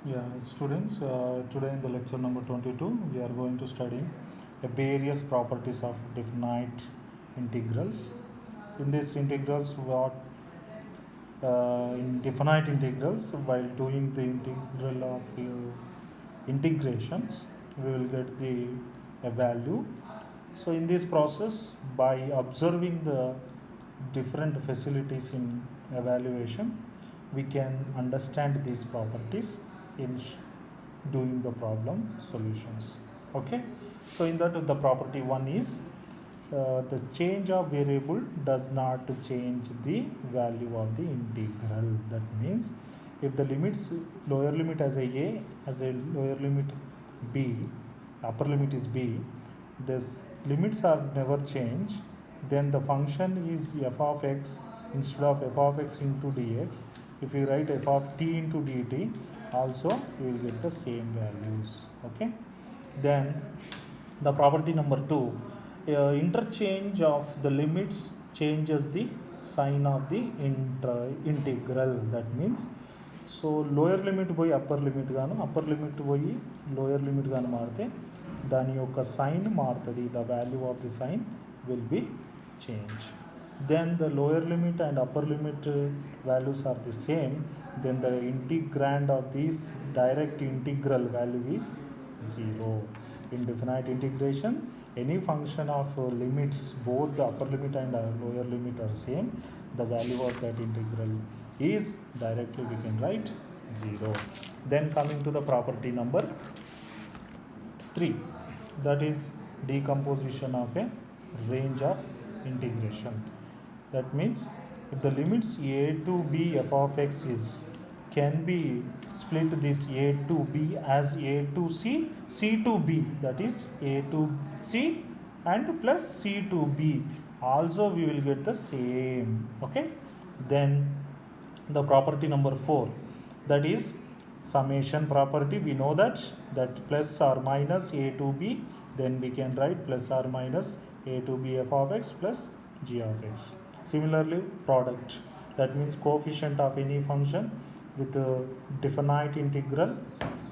Yeah, students, today in the lecture number 22, we are going to study the various properties of definite integrals. In these integrals, what in definite integrals, while doing the integral of integrations, we will get the a value. So in this process, by observing the different facilities in evaluation, we can understand these properties in doing the problem solutions. Okay, so in that the property one is the change of variable does not change the value of the integral. That means if the limits, lower limit as a lower limit b, upper limit is b, this limits are never changed, then the function is f of x instead of f of x into dx. If you write f of t into dt, also we will get the same values. Okay, then the property number 2, interchange of the limits changes the sign of the integral. That means, so lower limit పోయి upper limit గాను upper limit పోయి lower limit గాను మారితే దాని యొక్క sign మారుతుంది, the value of the sign will be changed. Then the lower limit and upper limit values are the same, then the integrand of this direct integral value is 0. In definite integration, any function of limits, both the upper limit and lower limit are same, the value of that integral is directly we can write 0. Then coming to the property number 3, that is decomposition of a range of integration. That means if the limits a to b f of x is can be split this a to b as a to c, c to b, that is a to c and plus c to b, also we will get the same. Okay, then the property number 4, that is summation property. We know that plus or minus a to b, then we can write plus or minus a to b f of x plus g of x. Similarly, product, that means coefficient of any function with a definite integral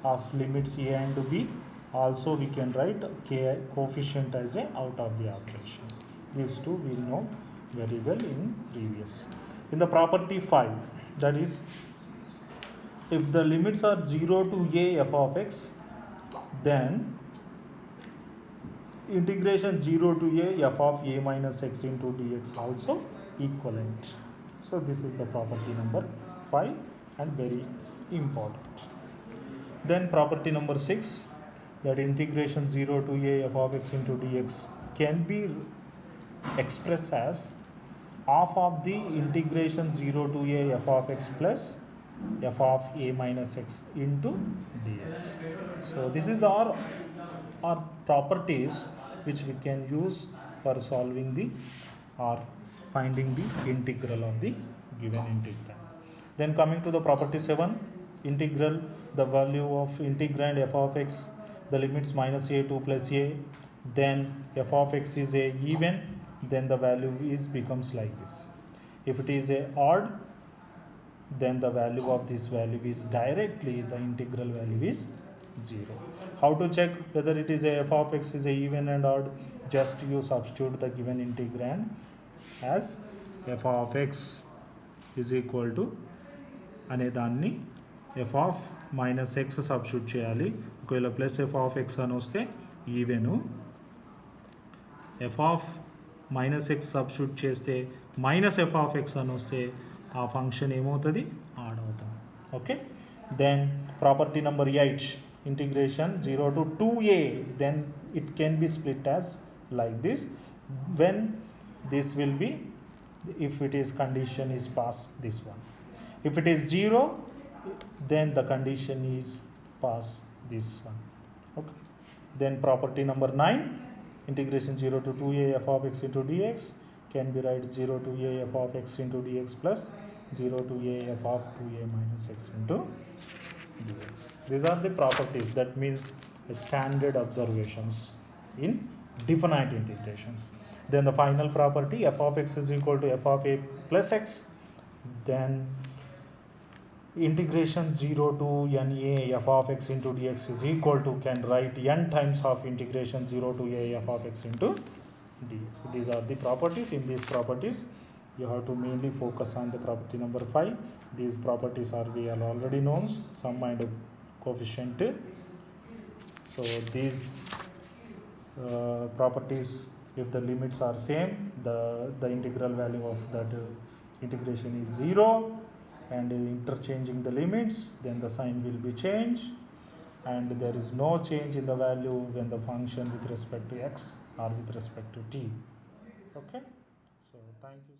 of limits a and b, also we can write k coefficient as a out of the operation. These two we know very well in previous. In the property 5, that is if the limits are 0 to a f of x, then integration 0 to a f of a minus x into dx also equivalent. So this is the property number 5 and very important. Then property number 6, that integration 0 to a f of x into dx can be expressed as half of the integration 0 to a f of x plus f of a minus x into dx. So this is our properties which we can use for solving the or finding the integral of the given integral. Then coming to the property 7, integral, the value of integrand f of x, the limits minus a to plus a, then f of x is a even, then the value is becomes like this. If it is a odd, then the value of this value is directly the integral value is 0. How to check whether it is a f of x is a even and odd? Just you substitute the given integrand as f of x is equal to అనే దాన్ని f of minus x substitute చేయాలి. ఒకవేళ plus f of x అని వస్తే even, f of minus x substitute చేస్తే minus f of x అని వస్తే ఆ ఫంక్షన్ ఏమవుతుంది, ఆడ్ అవుతుంది. Okay, then property number 8, integration 0 to 2a, then it can be split as like this, when this will be, if it is condition is pass this one, if it is 0, then the condition is pass this one. Okay, then property number 9, integration 0 to 2a f of x into dx can be write 0 to a f of x into dx plus 0 to a f of 2a minus x into dx. These are the properties, that means standard observations in definite integrations. Then the final property, f of x is equal to f of a plus x, then integration 0 to NA f of x into dx is equal to, can write n times of integration 0 to a f of x into dx. These are the properties. In these properties you have to mainly focus on the property number 5. These properties are we are already known, sum and coefficient. So these properties, if the limits are same, the integral value of that integration is 0, and interchanging the limits, then the sign will be changed, and there is no change in the value when the function with respect to x or with respect to t. Okay, so thank you.